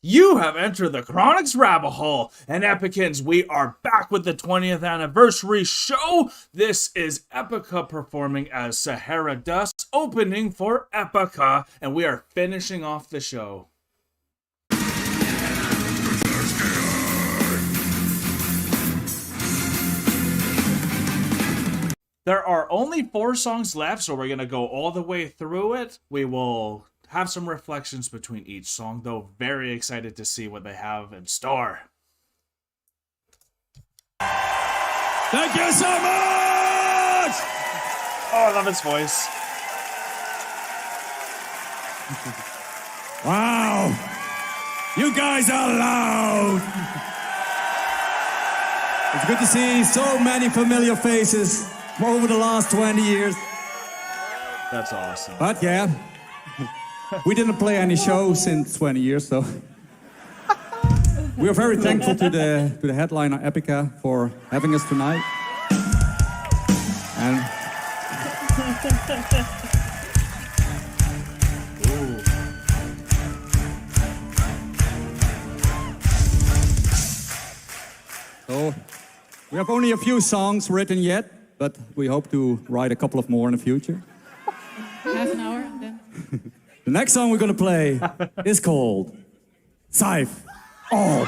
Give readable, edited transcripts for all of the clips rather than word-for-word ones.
You have entered the Chronic's Rabbit Hole, and Epicans, we are back with the 20th anniversary show. This is EPICA performing as Sahara Dust, opening for EPICA, and we are finishing off the show. There are only 4 songs left, so we're going to go all the way through it. We will have some reflections between each song, though very excited to see what they have in store. Thank you so much! Oh, I love his voice. Wow! You guys are loud! It's good to see so many familiar faces over the last 20 years. That's awesome. But yeah, we didn't play any shows since 20 years, so we are very thankful to the headliner EPICA for having us tonight. And so we have only a few songs written yet, but we hope to write a couple of more in the future. Half an hour and then. The next song we're gonna play is called Seif. Oh,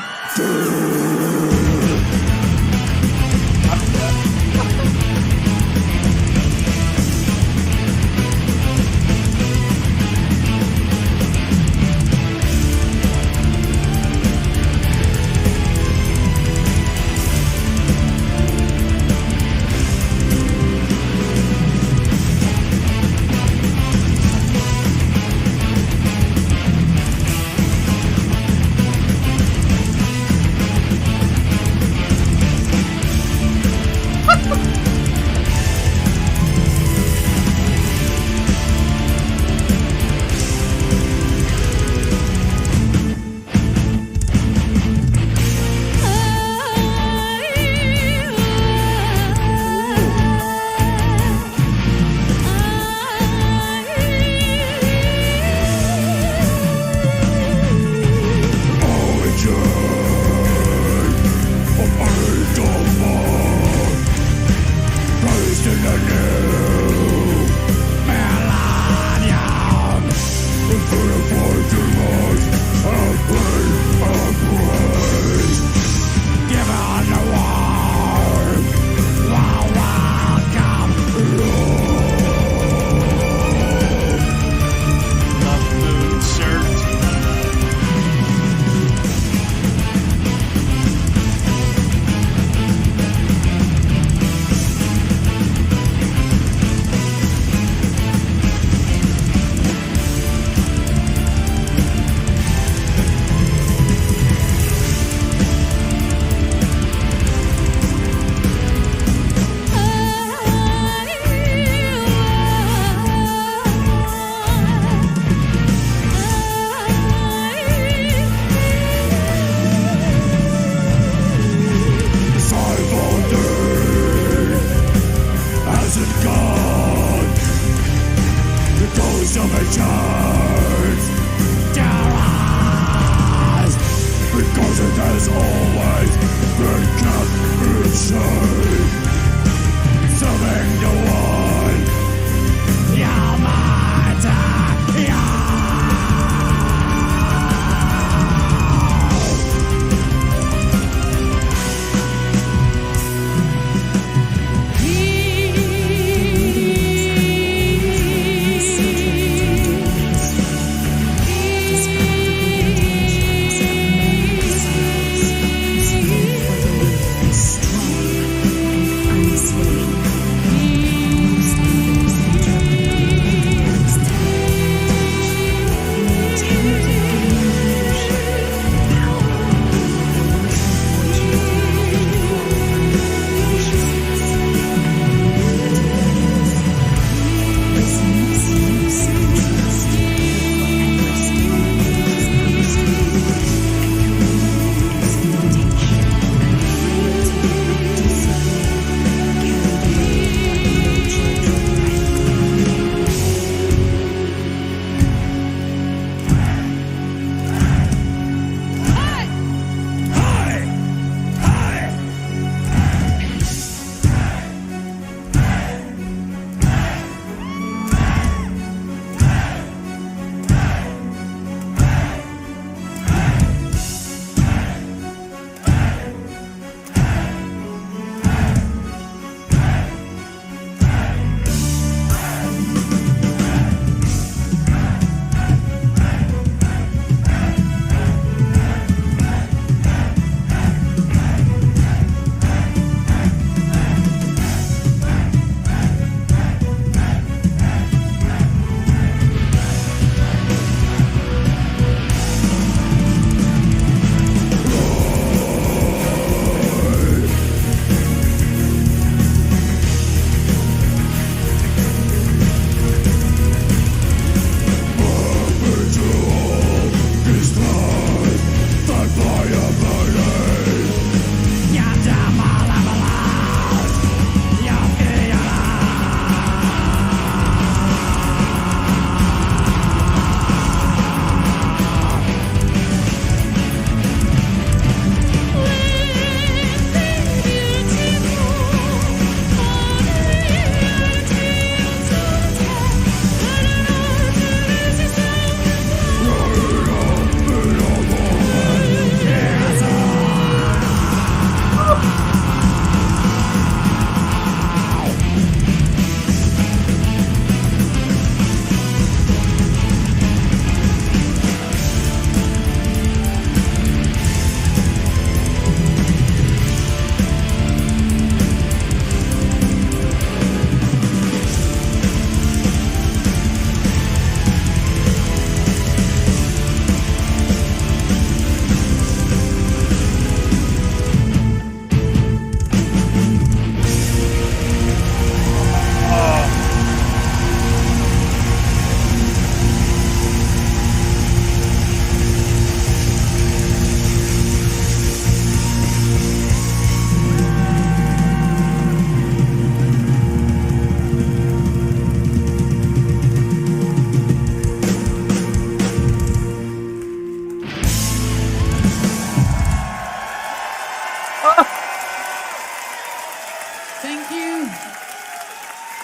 Thank you.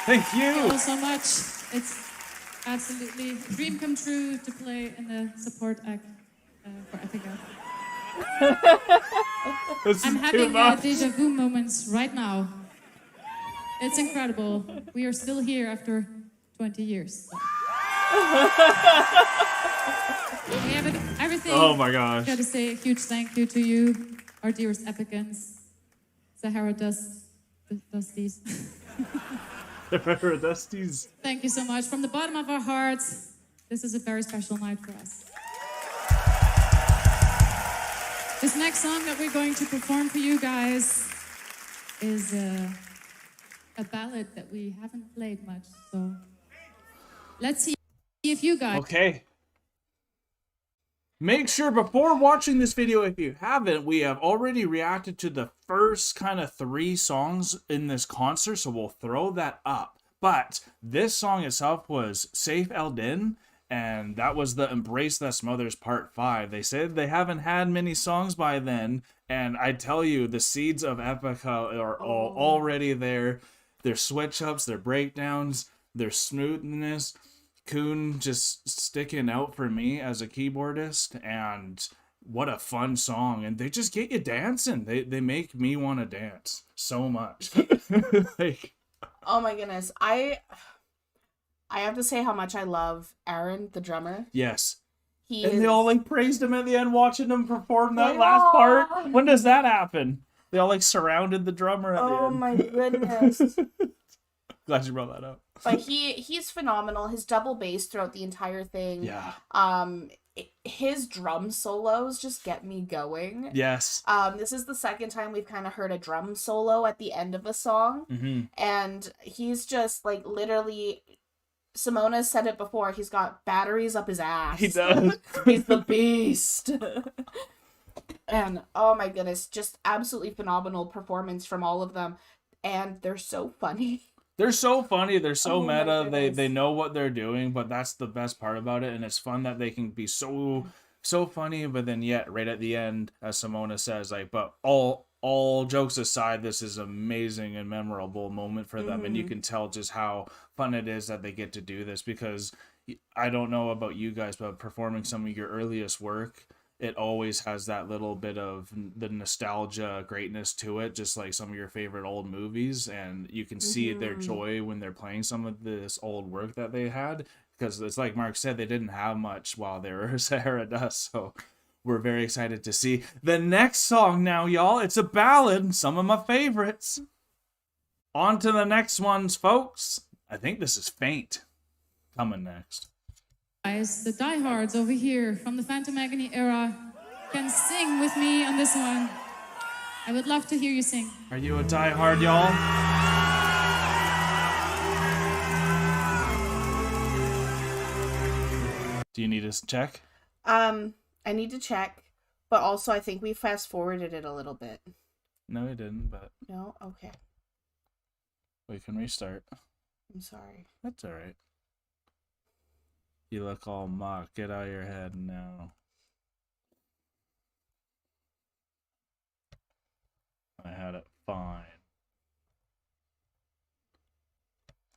Thank you. All so much. It's absolutely a dream come true to play in the support act for EPICA. This I'm is too having much. deja vu moments right now. It's incredible. We are still here after 20 years. So. We have everything. Oh my gosh. Got to say a huge thank you to you, our dearest Epicans. Sahara Dusties. Dusty's. Thank you so much. From the bottom of our hearts, this is a very special night for us. This next song that we're going to perform for you guys is a ballad that we haven't played much. So let's see if you guys... Okay. Make sure before watching this video, if you haven't, we have already reacted to the first kind of 3 songs in this concert, so we'll throw that up. But this song itself was Seif Eldin, and that was the Embrace the Smothers Part 5. They said they haven't had many songs by then, and I tell you, the seeds of EPICA are all already there. Their switch-ups, their breakdowns, their smoothness. Kuhn just sticking out for me as a keyboardist, and what a fun song. And they just get you dancing. They make me want to dance so much. Like, oh my goodness. I have to say how much I love Aaron, the drummer. yes. He And is... they all like praised him at the end watching him perform that last part. When does that happen? They all like surrounded the drummer at the end. Oh my goodness. Glad you brought that up. But he's phenomenal. His double bass throughout the entire thing. Yeah. His drum solos just get me going. Yes. This is the second time we've kind of heard a drum solo at the end of a song. Mm-hmm. And he's just like literally, Simona said it before, he's got batteries up his ass. He does. He's the beast. And oh my goodness, just absolutely phenomenal performance from all of them. And they're so funny. They're so funny. They're so Oh my meta. goodness. They know what they're doing, but that's the best part about it. And it's fun that they can be so funny, but then yet right at the end, as Simona says, like, but all jokes aside, this is amazing and memorable moment for them. And you can tell just how fun it is that they get to do this, because I don't know about you guys, but performing some of your earliest work, it always has that little bit of the nostalgia greatness to it, just like some of your favorite old movies. And you can see their joy when they're playing some of this old work that they had, because it's like Mark said, they didn't have much while they were Sahara Dust. So we're very excited to see the next song now, y'all. It's a ballad, some of my favorites. On to the next ones, folks. I think this is Feint coming next. Guys, the diehards over here from the Phantom Agony era can sing with me on this one. I would love to hear you sing. Are you a diehard, y'all? Do you need us to check? I need to check, but also I think we fast forwarded it a little bit. No, we didn't, but No? Okay. we can restart. I'm sorry. That's all right. You look all mock. Get out of your head now. I had it fine.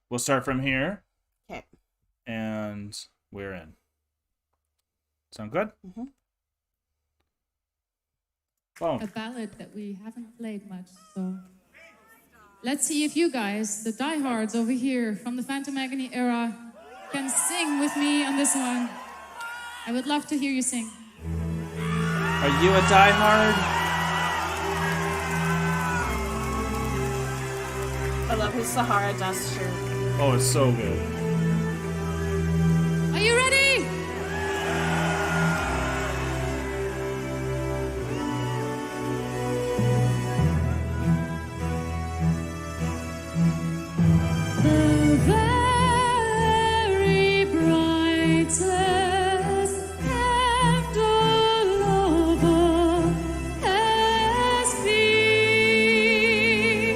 We'll start from here. Okay. And we're in. Sound good? Mm-hmm. Boom. A ballad that we haven't played much, so let's see if you guys, the diehards over here from the Phantom Agony era, can sing with me on this one. I would love to hear you sing. Are you a diehard? I love his Sahara Dust shirt. Oh, it's so good. Are you ready? The very brightest candle over has been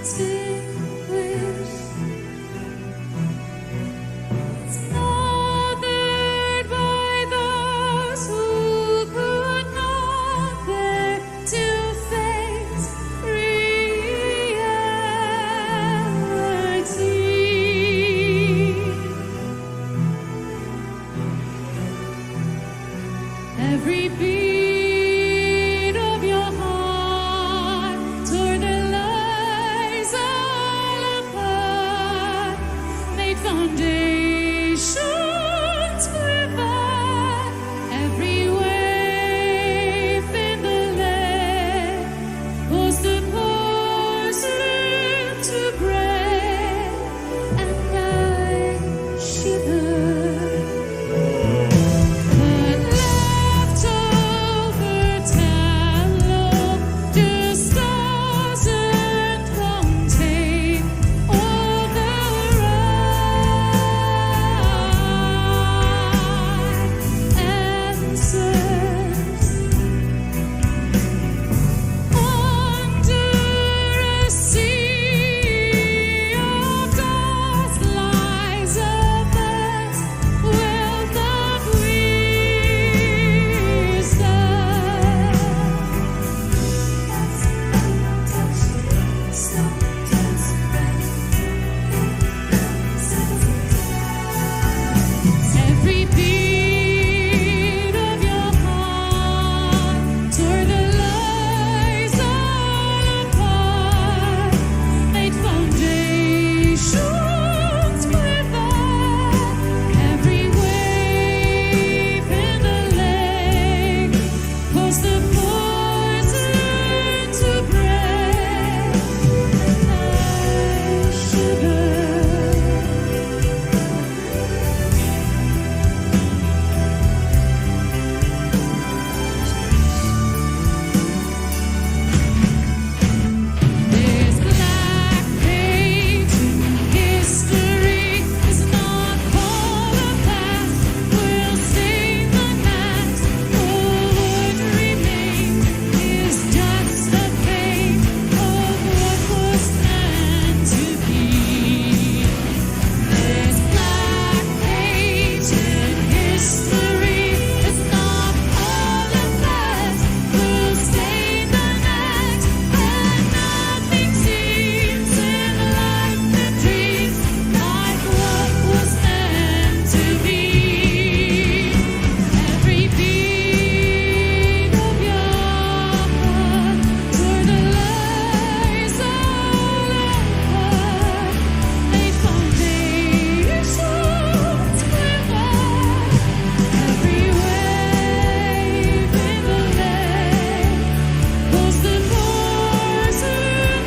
extinguished. Every beat of your heart tore the lies all apart, made foundations quiver. Every wave in the lake was the porcelain to break, and I shivered. But leftover tallow just doesn't contain all the right answers. Under a sea of dust lies a vast wealth of wisdom. Every beat of your heart tore the lies all apart, made foundations quiver. Every wave in the lake caused the poison to break, and I shivered. This black page in history is not all the past. We'll stain the past. All what remains is just the fate of what was meant to be. This black page in history is not all the past. We'll stain the next, and nothing seems in life that dreams like what was meant to be. Every beat of your heart tore the lies all apart, made foundations quiver. Every wave in the lake was the poison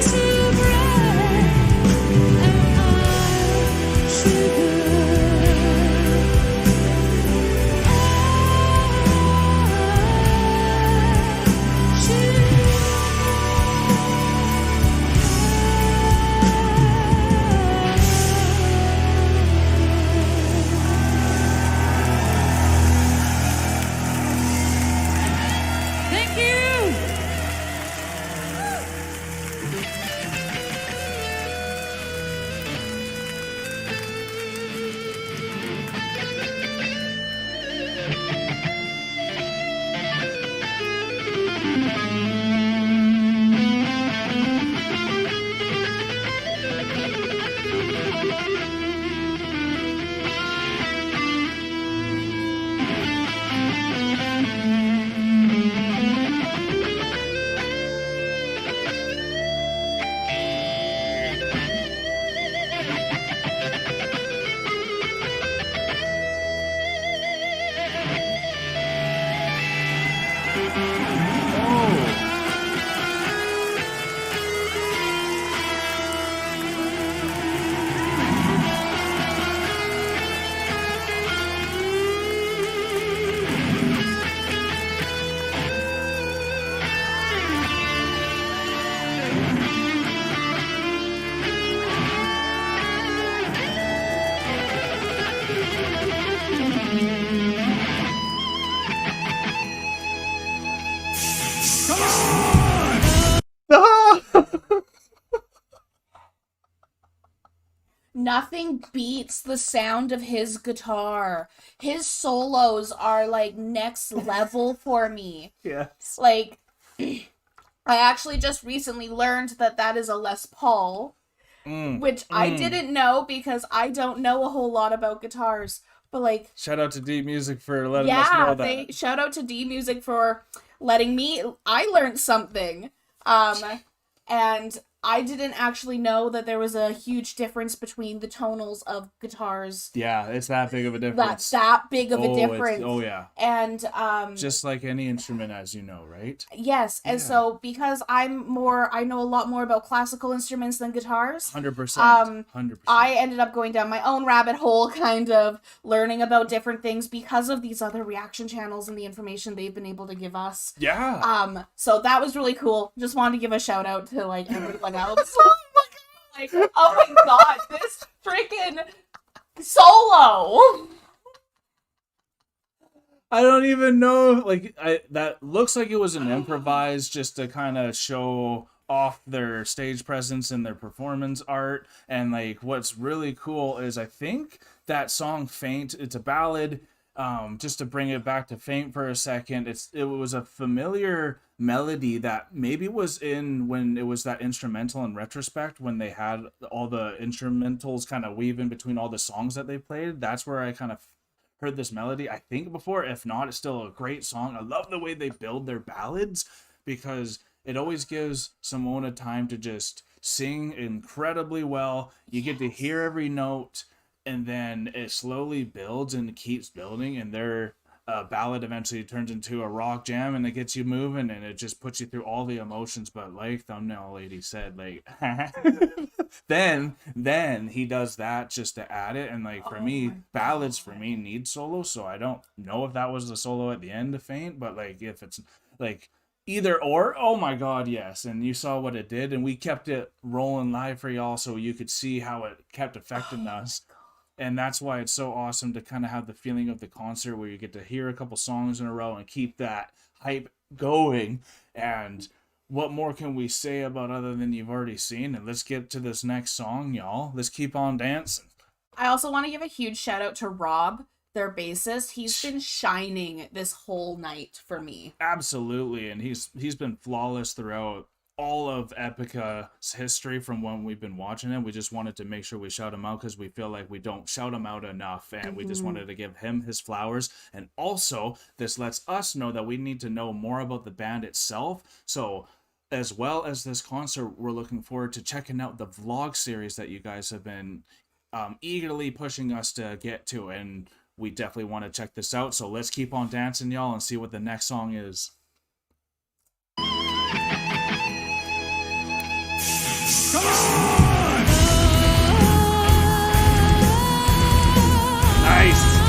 to break, and I Thank you. Nothing beats the sound of his guitar. His solos are like next level for me. Yes. Like, I actually just recently learned that that is a Les Paul, which I didn't know because I don't know a whole lot about guitars. But like, Shout out to D Music for letting us know that. shout out to D Music for letting me. I learned something. And I didn't actually know that there was a huge difference between the tonals of guitars. Yeah, it's that big of a difference. That big of a difference. Oh yeah. And just like any instrument, as you know, right? Yes, and so because I know a lot more about classical instruments than guitars. 100%. 100%. I ended up going down my own rabbit hole, kind of learning about different things because of these other reaction channels and the information they've been able to give us. Yeah. So that was really cool. Just wanted to give a shout out to like everyone else. Like, oh my god, this freaking solo. I don't even know. Like, that looks like it was an improvised, just to kind of show off their stage presence and their performance art. And like, what's really cool is I think that song Feint, it's a ballad. Just to bring it back to Feint for a second, it was a familiar melody that maybe was in when it was that instrumental in retrospect, when they had all the instrumentals kind of weave in between all the songs that they played. That's where I kind of heard this melody, I think, before. If not, it's still a great song. I love the way they build their ballads, because it always gives Simona time to just sing incredibly well. You get to hear every note, and then it slowly builds and keeps building, and their ballad eventually turns into a rock jam, and it gets you moving, and it just puts you through all the emotions. But like Thumbnail Lady said, like then he does that just to add it. And like, for me, ballads for me need solos, so I don't know if that was the solo at the end of Feint, but like, if it's like either or, oh my god, yes. And you saw what it did, and we kept it rolling live for y'all so you could see how it kept affecting us. And that's why it's so awesome to kind of have the feeling of the concert where you get to hear a couple songs in a row and keep that hype going. And what more can we say about other than you've already seen? And let's get to this next song, y'all. Let's keep on dancing. I also want to give a huge shout out to Rob, their bassist. He's been shining this whole night for me. Absolutely. And he's been flawless throughout all of EPICA's history from when we've been watching it. We just wanted to make sure we shout him out because we feel like we don't shout him out enough, and we just wanted to give him his flowers. And also, this lets us know that we need to know more about the band itself. So as well as this concert, we're looking forward to checking out the vlog series that you guys have been eagerly pushing us to get to, and we definitely want to check this out. So let's keep on dancing, y'all, and see what the next song is. Come on! Nice!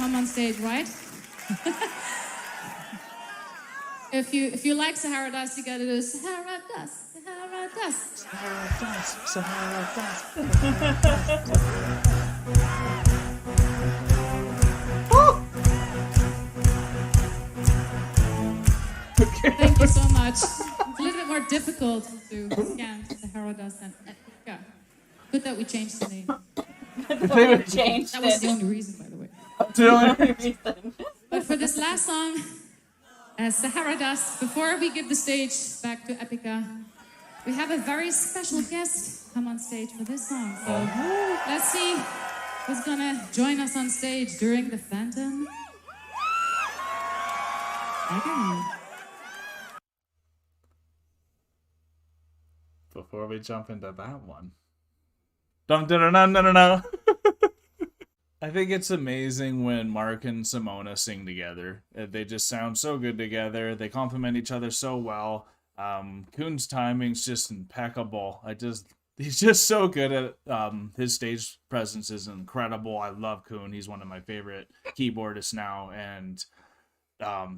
come on stage, right? If you like Sahara Dust, you gotta do Sahara Dust, Sahara Dust. Sahara Dust, Sahara Dust. Thank you so much. It's a little bit more difficult to scan Sahara Dust than EPICA. Good that we changed the name. Changed That was the only reason, by the way. the only reason. But for this last song, Sahara Dust, before we give the stage back to EPICA, we have a very special guest come on stage for this song. So let's see who's gonna join us on stage during the Phantom Agony. Before we jump into that one. Dum dum dum dum dum. I think it's amazing when Mark and Simona sing together. They just sound so good together. They complement each other so well. Kuhn's timing's just impeccable. He's just so good at his stage presence is incredible. I love Kuhn. He's one of my favorite keyboardists now, and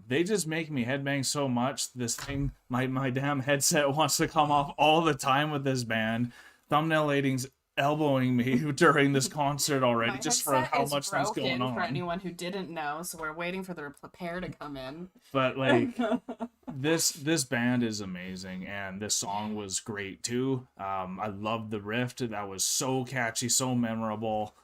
they just make me headbang so much. This thing, my damn headset wants to come off all the time with this band. Thumbnail Lating's elbowing me during this concert already, My just for headset how is much that's going broken, on. For anyone who didn't know, so we're waiting for the repair to come in. But like this band is amazing, and this song was great too. I loved the riff. That was so catchy, so memorable.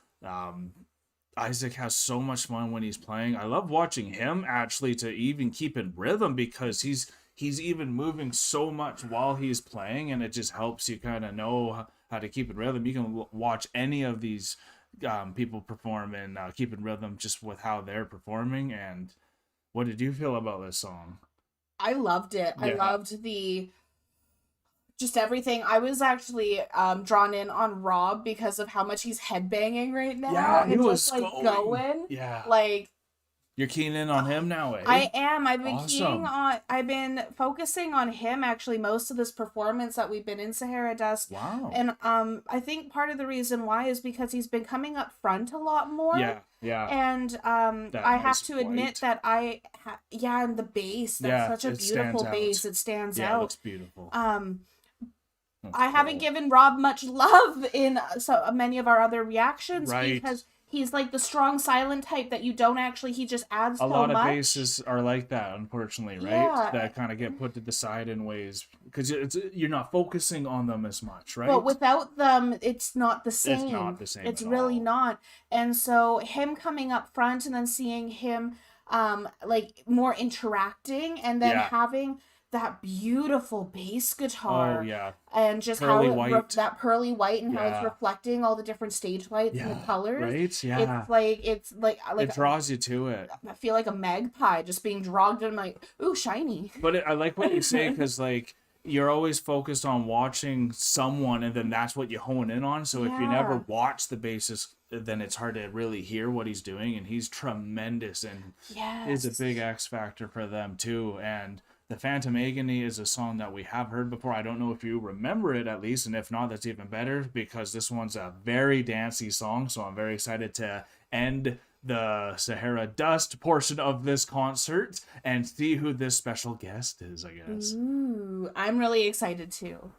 Isaac has so much fun when he's playing. I love watching him actually to even keep in rhythm, because he's even moving so much while he's playing, and it just helps you kind of know how to keep in rhythm. You can watch any of these people perform and keep in rhythm just with how they're performing. And what did you feel about this song? I loved it. Yeah. I loved just everything. I was actually drawn in on Rob because of how much he's headbanging right now. Yeah, he and was just, like, going. Yeah. Like, You're keen in on him now, eh? I am. I've been Awesome. I've been focusing on him actually most of this performance that we've been in Sahara Dust. Wow. And I think part of the reason why is because he's been coming up front a lot more. Yeah. And That I have nice to admit white. that and the bass, that's Yeah, such a it beautiful stands out. bass. It stands Yeah, it out. looks beautiful. That's I haven't cool. given Rob much love in so many of our other reactions Right. because he's like the strong silent type that you don't actually, he just adds A so lot of much. basses are like that, unfortunately, right? Yeah. That kind of get put to the side in ways because you're not focusing on them as much, right? But without them, it's not the same. It's not the same It's at really all. not. And so him coming up front and then seeing him like more interacting and then Yeah. having that beautiful bass guitar. Oh yeah, And just Pearly how white. that pearly white and how Yeah. it's reflecting all the different stage lights and the colors. right? Yeah, It's like it draws you to it. I feel like a magpie just being dragged in my ooh shiny. But I like what you say because like you're always focused on watching someone, and then that's what you hone in on. So if you never Yeah. watch the bassist, then it's hard to really hear what he's doing. And he's tremendous, and Yes. is a big X factor for them too. And the Phantom Agony is a song that we have heard before. I don't know if you remember it at least, and if not, that's even better because this one's a very dancey song. So I'm very excited to end the Sahara Dust portion of this concert and see who this special guest is, I guess. Ooh, I'm really excited too.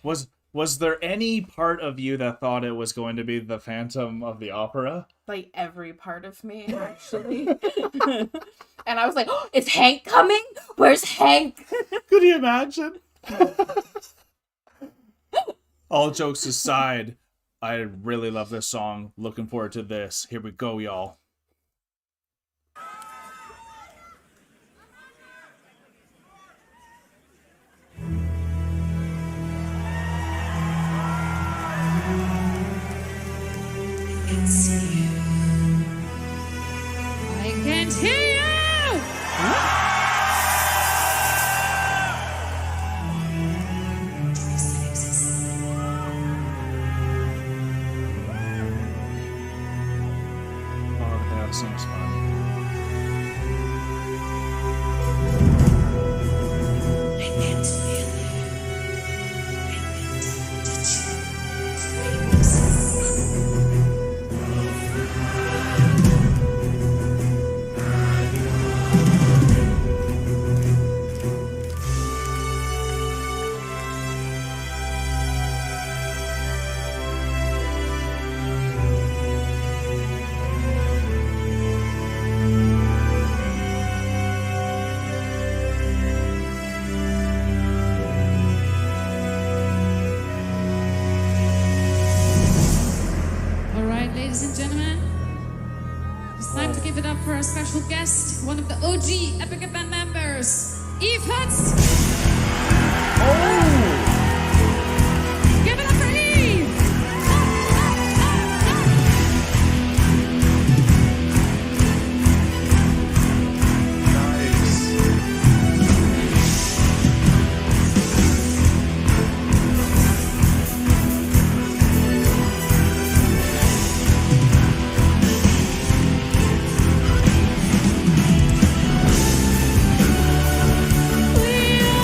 Was there any part of you that thought it was going to be the Phantom of the Opera? Like every part of me, actually. And I was like, oh, is Hank coming? Where's Hank? Could you imagine? All jokes aside, I really love this song. Looking forward to this. Here we go, y'all. I can't hear you! Oh, that seems fun. I can't feel you. I can't touch you. for our special guest, one of the OG EPICA band members, Feint. Give it up for Eve! We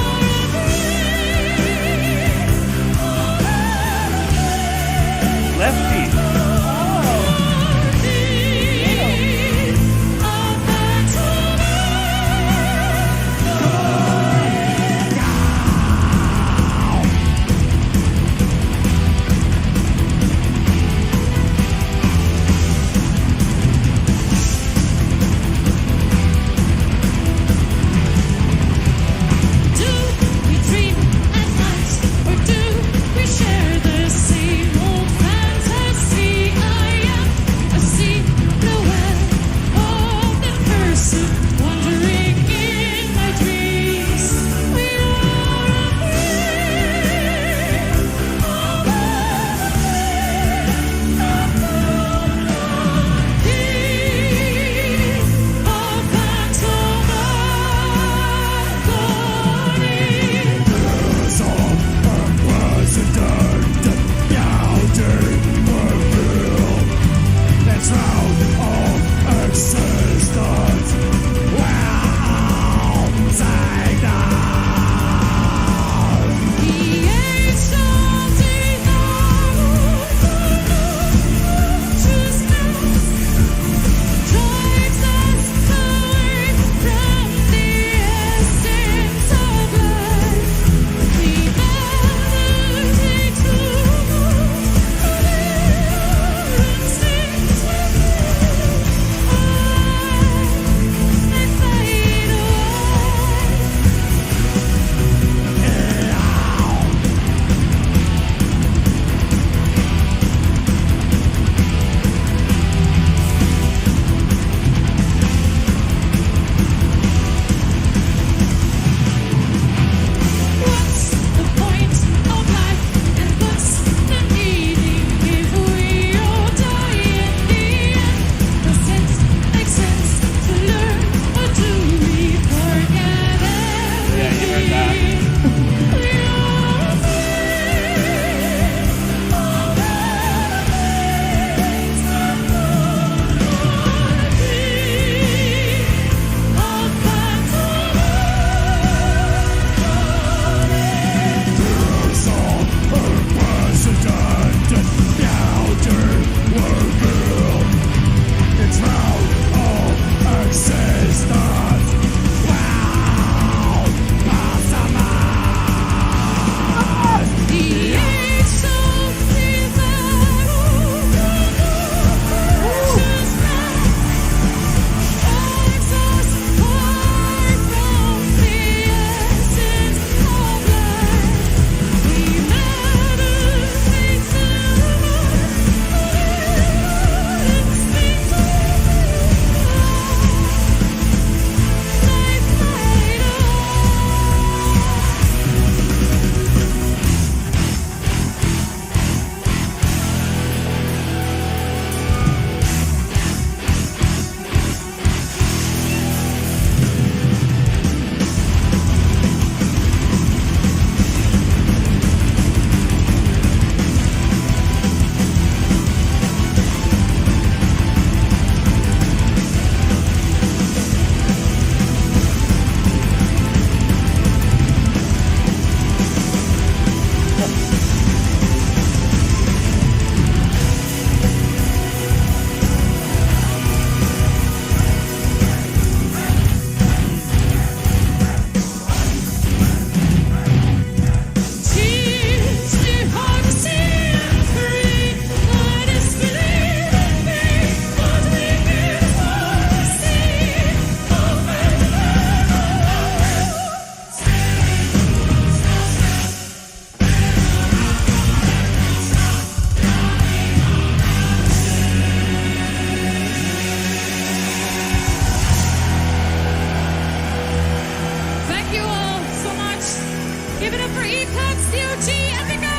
Give it up for EPICA, COG, EPICA!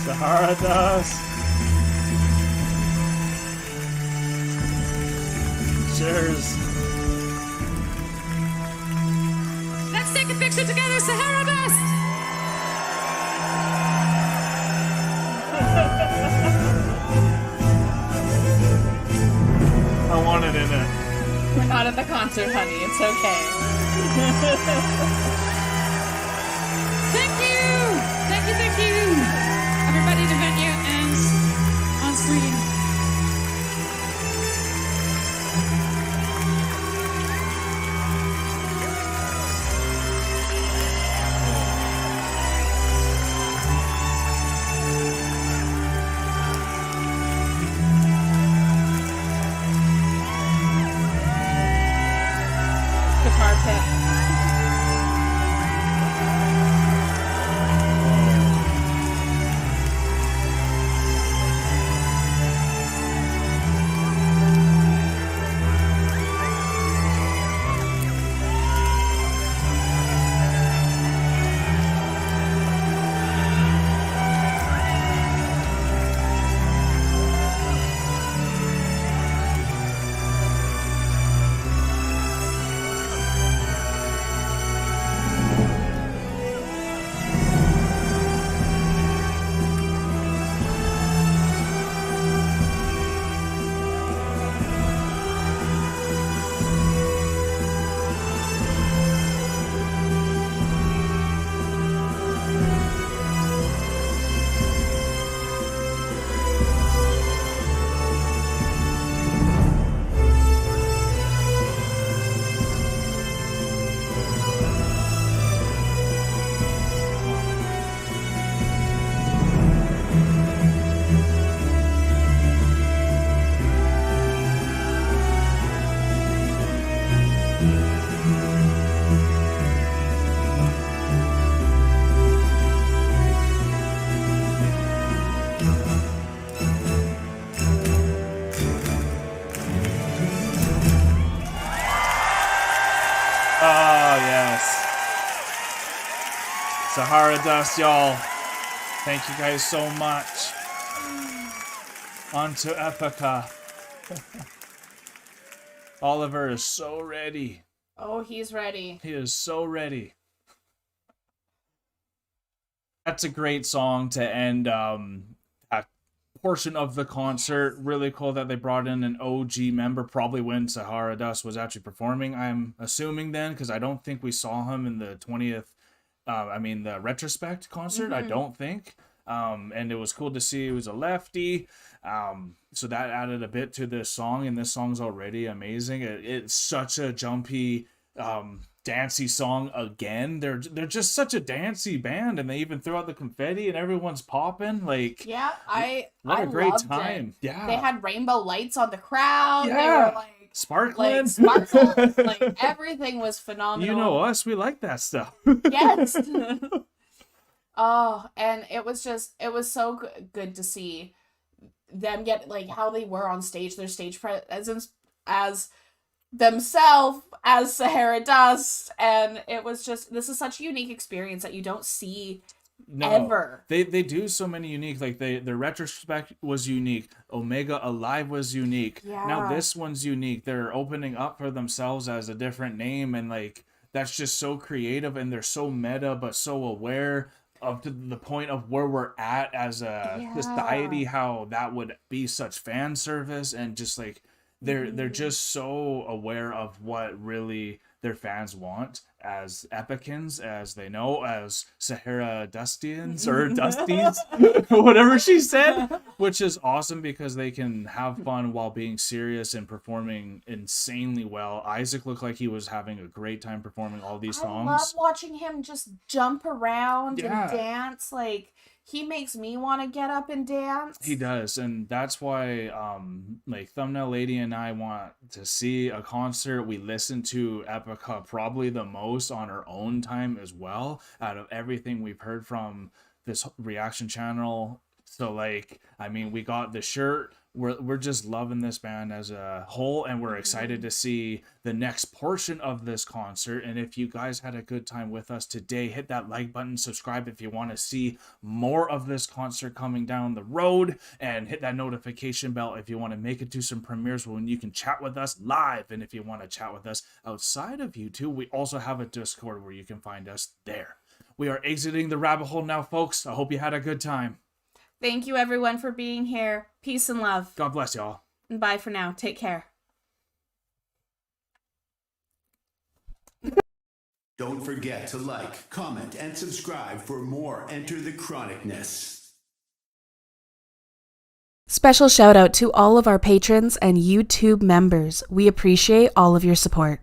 Sahara Dust. Cheers. Let's take a picture together, Sahara Dust! I want it in it. We're not at the concert, honey. It's okay. Thank you! Thank you, thank you! Everybody in the venue and on screen. Guitar pick. Oh, yes. Sahara Dust, y'all. Thank you guys so much. On to EPICA. Oliver is so ready. Oh, he's ready. He is so ready. That's a great song to end that portion of the concert. Really cool that they brought in an OG member, probably when Sahara Dust was actually performing, I'm assuming then, because I don't think we saw him in the 20th, the retrospect concert, I don't think. And it was cool to see he was a lefty. So that added a bit to this song, and this song's already amazing. It's such a jumpy, dancey song again. They're just such a dancey band, and they even throw out the confetti and everyone's popping. Like, Yeah, what I a great loved time. It. Yeah. They had rainbow lights on the crowd. Yeah. They were like Sparkling. sparkles. Like everything was phenomenal. You know us, we like that stuff. Yes. Oh, and it was so good to see them get like how they were on stage, their stage presence as themselves, as Sahara Dust, and it was just, this is such a unique experience that you don't see ever. They do so many unique, like their retrospect was unique. Omega Alive was unique. Yeah. Now this one's unique. They're opening up for themselves as a different name, and like that's just so creative, and they're so meta but so aware of to the point of where we're at as a society, how that would be such fan service, and just like they're just so aware of what really their fans want as Epicans, as they know, as Sahara Dustians or Dusties, whatever she said, which is awesome because they can have fun while being serious and performing insanely well. Isaac looked like he was having a great time performing all these songs. I love watching him just jump around Yeah. and dance. Like, he makes me want to get up and dance. He does, and that's why like Thumbnail Lady and I want to see a concert. We listen to EPICA probably the most on our own time as well, out of everything we've heard from this reaction channel. So like, I mean, we got the shirt. We're just loving this band as a whole, and we're excited to see the next portion of this concert. And if you guys had a good time with us today, hit that like button, subscribe if you want to see more of this concert coming down the road, and hit that notification bell if you want to make it to some premieres when you can chat with us live. And if you want to chat with us outside of YouTube, we also have a Discord where you can find us there. We are exiting the rabbit hole now, folks. I hope you had a good time. Thank you, everyone, for being here. Peace and love. God bless y'all. And bye for now. Take care. Don't forget to like, comment, and subscribe for more Enter the Chronicness. Special shout out to all of our patrons and YouTube members. We appreciate all of your support.